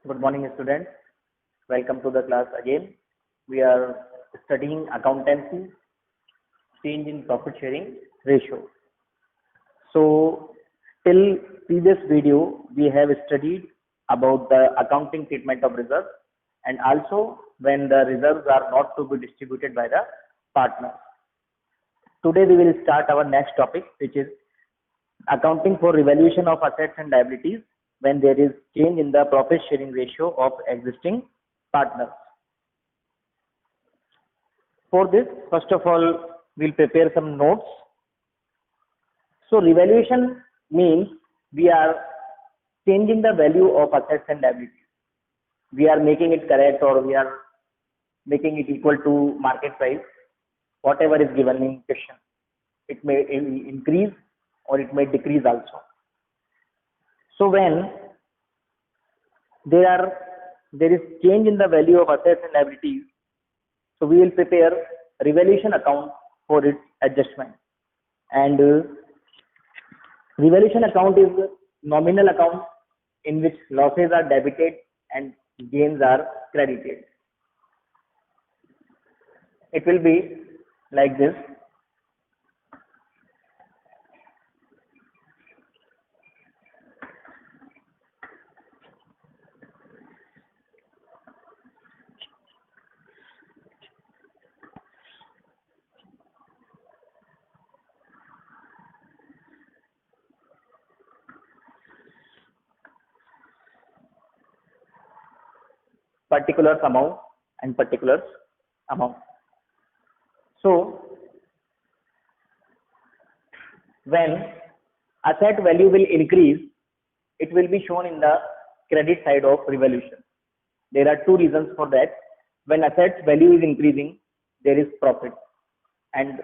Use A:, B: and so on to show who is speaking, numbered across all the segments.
A: Good morning, students. Welcome to the class again. We are studying accountancy, change in profit sharing ratio. So, till previous video, we have studied about the accounting treatment of reserves and also when the reserves are not to be distributed by the partners. Today, we will start our next topic, which is accounting for revaluation of assets and liabilities when there is change in the profit sharing ratio of existing partners. For this, first of all, we'll prepare some notes. So revaluation means we are changing the value of assets and liabilities. We are making it correct or we are making it equal to market price, whatever is given in question. It may increase or it may decrease also. So when there is change in the value of assets and liabilities, so we will prepare revaluation account for its adjustment. And revaluation account is nominal account in which losses are debited and gains are credited. It will be like this. Particulars amount and particulars amount. So when asset value will increase, it will be shown in the credit side of revaluation. There are two reasons for that. When asset value is increasing, there is profit, and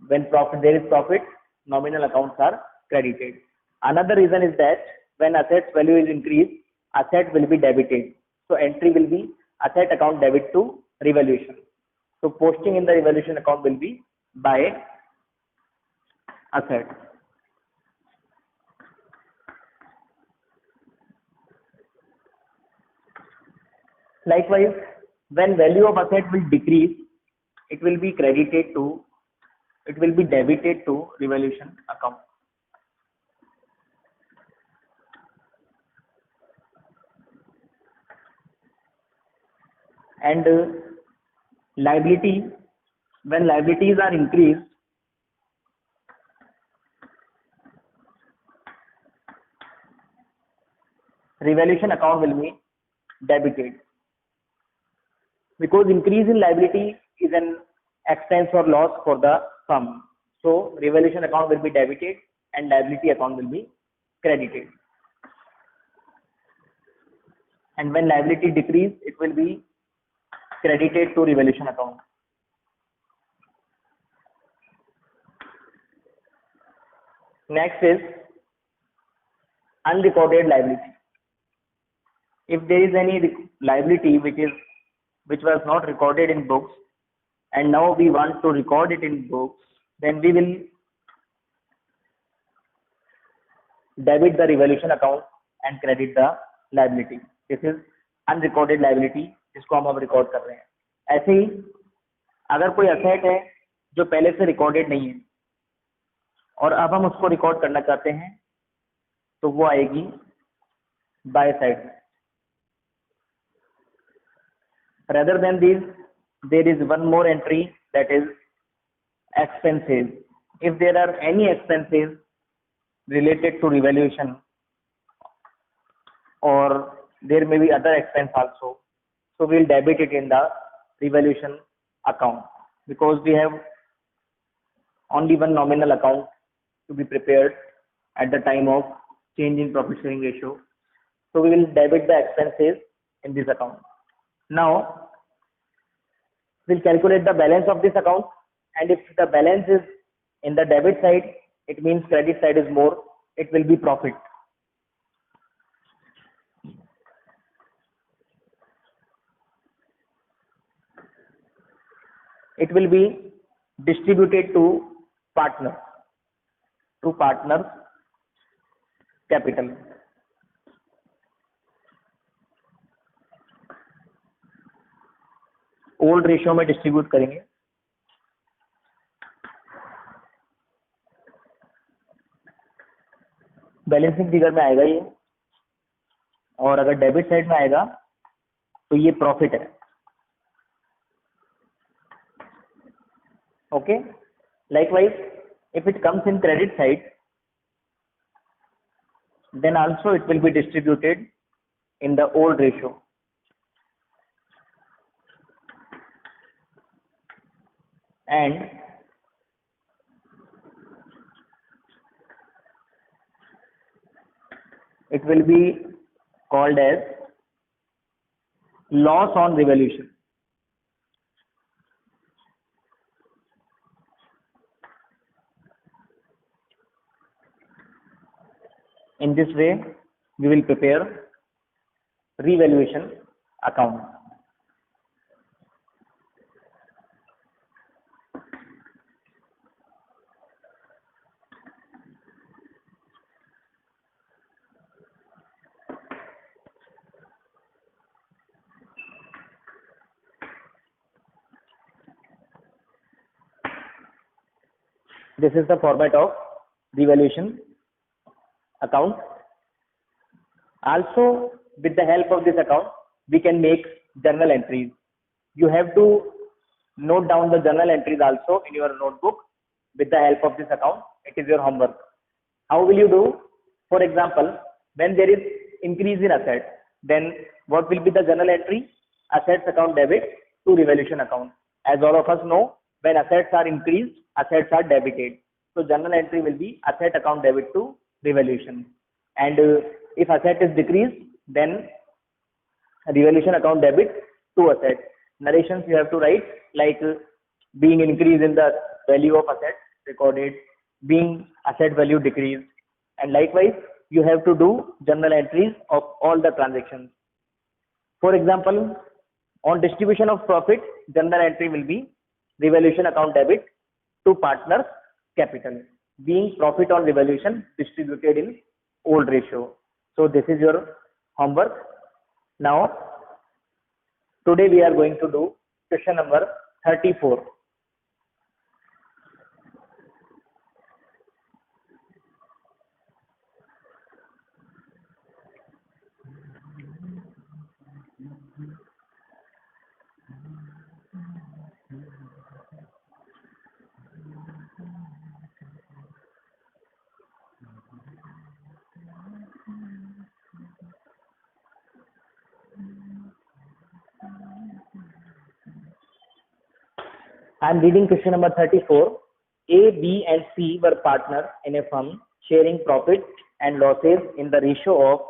A: when there is profit, nominal accounts are credited. Another reason is that when asset value is increased, asset will be debited. So entry will be asset account debit to revaluation. So posting in the revaluation account will be by asset. Likewise, when value of asset will decrease, it will be debited to revaluation account. And liability, when liabilities are increased, revaluation account will be debited, because increase in liability is an expense or loss for the firm. So revaluation account will be debited and liability account will be credited. And when liability decrease, it will be credited to revaluation account. Next is unrecorded liability. If there is any liability which was not recorded in books and now we want to record it in books, then we will debit the revaluation account and credit the liability. This is unrecorded liability, जिसको हम अब record कर रहे हैं. ऐसे ही अगर कोई asset है जो पहले से रिकॉर्डेड नहीं है और अब हम उसको रिकॉर्ड करना चाहते हैं, तो वो आएगी बाय साइड में. Rather than this, there is one more entry, that is expenses. If there are any expenses related to revaluation, or there may be other expense also, so we'll debit it in the revaluation account, because we have only one nominal account to be prepared at the time of change in profit sharing ratio. So we will debit the expenses in this account. Now we'll calculate the balance of this account, and if the balance is in the debit side, it means credit side is more, it will be profit. It will be distributed to partners capital. Old ratio में distribute करेंगे। Balancing figure में आएगा ये, और अगर debit side में आएगा तो ये प्रॉफिट है। Okay, likewise if it comes in credit side, then also it will be distributed in the old ratio. And it will be called as loss on revaluation. In this way, we will prepare revaluation account. This is the format of revaluation account. Also, with the help of this account, we can make journal entries. You have to note down the journal entries also in your notebook with the help of this account. It is your homework. How will you do? For example, when there is increase in assets, then what will be the journal entry? Assets account debit to revaluation account. As all of us know, when assets are increased, assets are debited. So journal entry will be asset account debit to revaluation. And if asset is decreased, then revaluation account debit to asset. Narrations you have to write like being increase in the value of asset recorded, being asset value decreased, and likewise you have to do journal entries of all the transactions. For example, on distribution of profit, journal entry will be revaluation account debit to partners capital, being profit on revaluation distributed in old ratio. So this is your homework. Now today we are going to do question number 34. I am reading question number 34. A, B and C were partners in a firm sharing profit and losses in the ratio of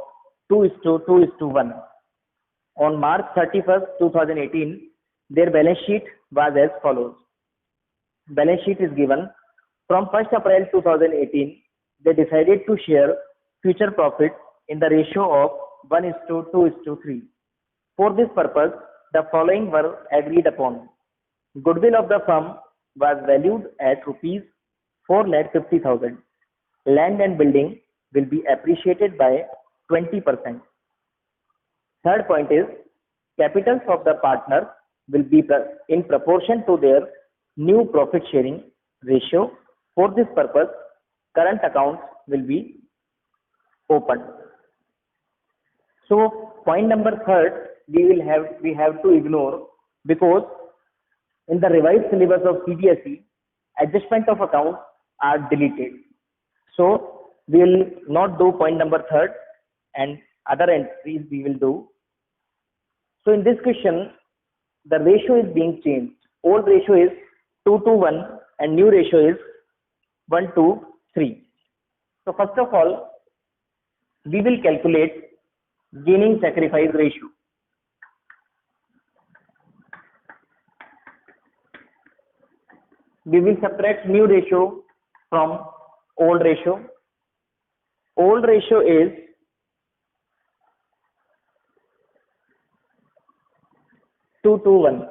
A: 2:1. On March 31st, 2018, their balance sheet was as follows. Balance sheet is given. From 1st April 2018, they decided to share future profits in the ratio of 1:2:3. For this purpose, the following were agreed upon. Goodwill of the firm was valued at rupees 4,50,000. Land and building will be appreciated by 20%. Third point is capitals of the partners will be in proportion to their new profit sharing ratio. For this purpose, current accounts will be opened. So point number third we have to ignore, because in the revised syllabus of CBSE, adjustment of accounts are deleted. So we will not do point number third, and other entries we will do. So in this question, the ratio is being changed. Old ratio is 2:1 and new ratio is 1:3. So first of all, we will calculate gaining sacrifice ratio. We will subtract new ratio from old ratio. Old ratio is 2:1.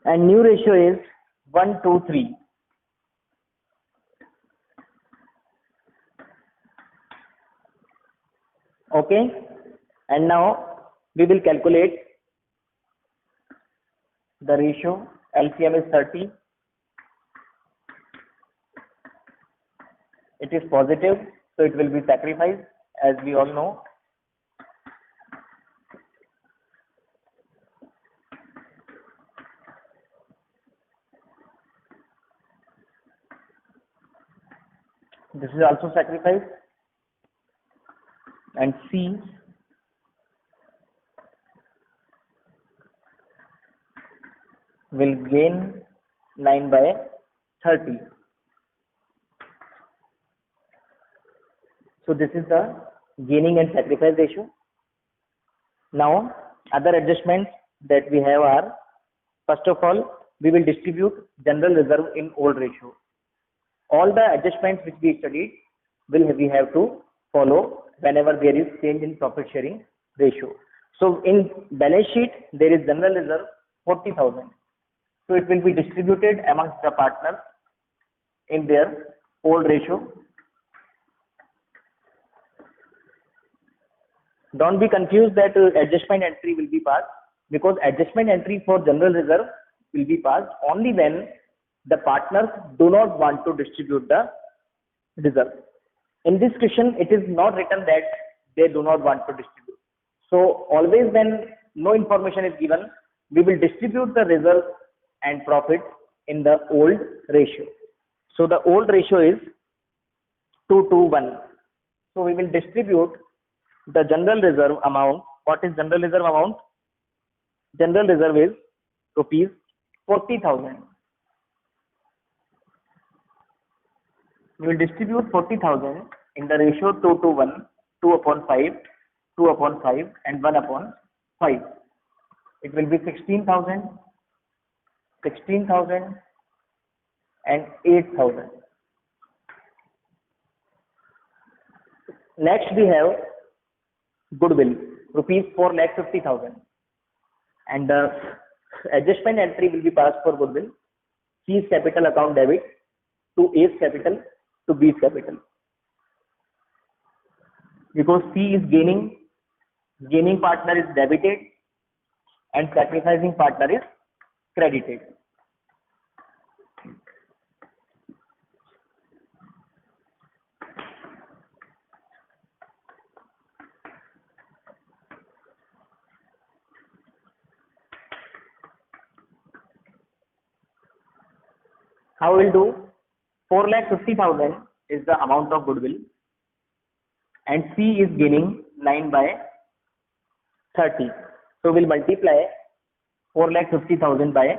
A: And new ratio is 1, 2, 3. Okay, and now we will calculate the ratio. LCM is 30. It is positive, so it will be sacrificed, as we all know. This is also sacrificed, and C will gain 9 by 30. So this is the gaining and sacrifice ratio. Now other adjustments that we have are, first of all, we will distribute general reserve in old ratio. All the adjustments which we studied we have to follow whenever there is change in profit sharing ratio. So in balance sheet there is general reserve 40,000. So it will be distributed amongst the partners in their old ratio. Don't be confused that adjustment entry will be passed, because adjustment entry for general reserve will be passed only when the partners do not want to distribute the reserve. In this question, it is not written that they do not want to distribute. So always when no information is given, we will distribute the reserve and profit in the old ratio. So the old ratio is 2 to 1. So we will distribute the general reserve amount. What is general reserve amount? General reserve is rupees 40,000. We will distribute 40,000 in the ratio 2 to 1, 2 upon 5, 2 upon 5 and 1 upon 5. It will be 16,000, 16,000 and 8,000. Next we have goodwill, rupees 4,50,000, and the adjustment entry will be passed for goodwill. C's capital account debit to A's capital to B's capital, because C is gaining partner is debited and sacrificing partner is credited. How we will do? 4,50,000 is the amount of goodwill, and C is gaining 9 by 30. So we'll multiply 4,50,000 by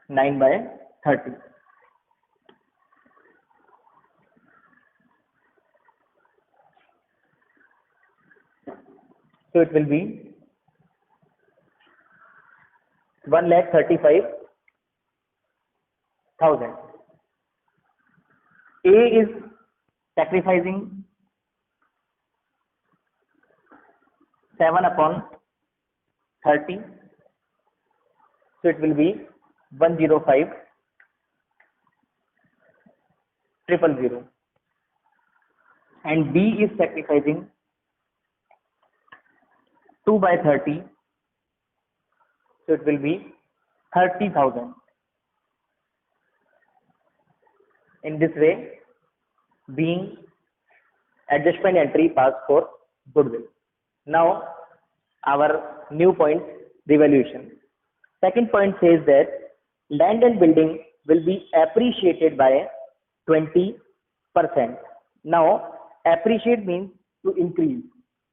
A: 9 by 30. So it will be 1,35,000. A is sacrificing 7 upon 30. So it will be 105,000. And B is sacrificing 2 by 30. So it will be 30,000. In this way, being adjustment entry passed for goodwill. Now, our new point, revaluation. Second point says that land and building will be appreciated by 20%. Now, appreciate means to increase.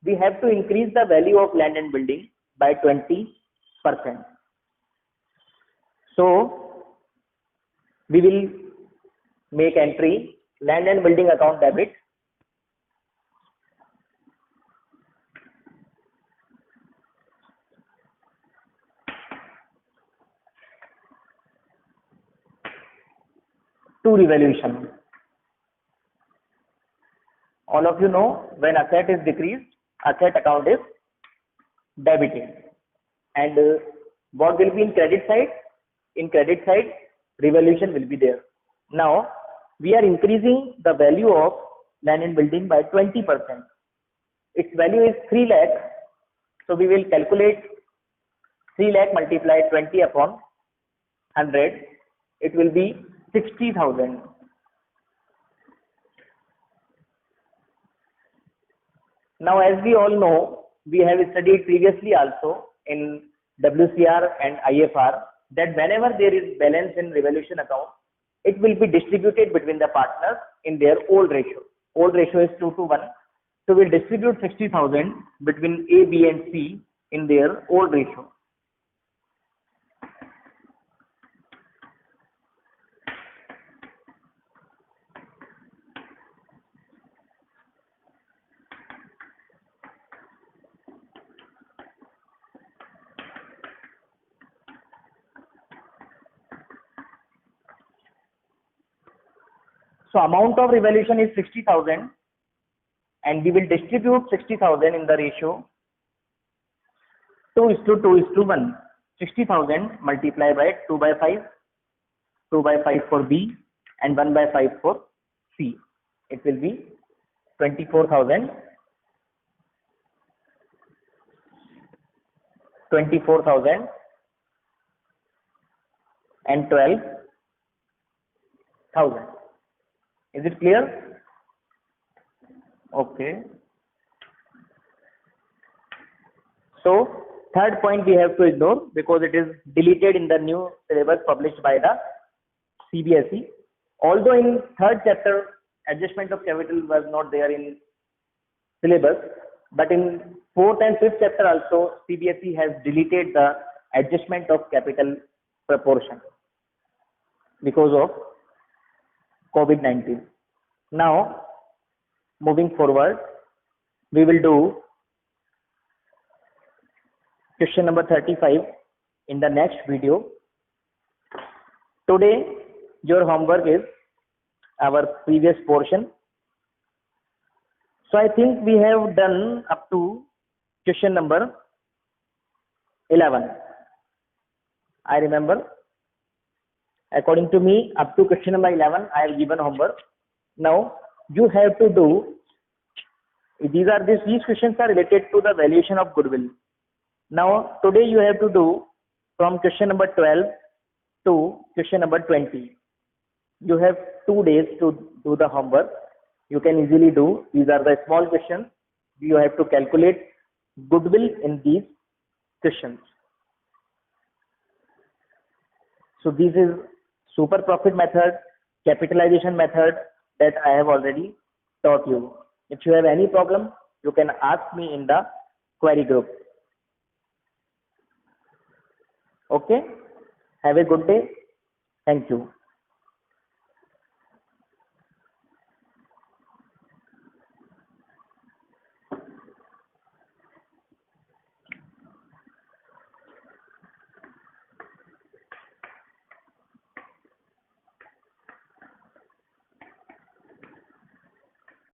A: We have to increase the value of land and building by 20%. So, we will make entry land and building account debit to revaluation. All of you know, when asset is decreased, asset account is debited. And what will be in credit side? in credit side, revaluation will be there. Now, we are increasing the value of land and building by 20%. Its value is 3 lakh. So we will calculate 3 lakh multiply 20 upon 100. It will be 60,000. Now, as we all know, we have studied previously also in WCR and IFR that whenever there is balance in revaluation account, it will be distributed between the partners in their old ratio. Old ratio is 2:1. So we'll distribute 60,000 between A, B and C in their old ratio. So amount of revaluation is 60,000 and we will distribute 60,000 in the ratio 2:2:1. 60,000 multiplied by 2/5, 2/5 for B and 1/5 for C. It will be 24,000, 24,000 and 12,000. Is it clear? Okay. So third point we have to ignore because it is deleted in the new syllabus published by the CBSE. Although in third chapter adjustment of capital was not there in syllabus, but in fourth and fifth chapter also CBSE has deleted the adjustment of capital proportion because of COVID-19. Now, moving forward, we will do question number 35 in the next video. Today, your homework is our previous portion. So I think we have done up to question number 11. I remember. According to me, up to question number 11, I have given homework. Now, you have to do, these questions are related to the valuation of goodwill. Now, today you have to do from question number 12 to question number 20. You have 2 days to do the homework. You can easily do. These are the small questions. You have to calculate goodwill in these questions. So this is super profit method, capitalization method that I have already taught you. If you have any problem, you can ask me in the query group. Okay? Have a good day. Thank you.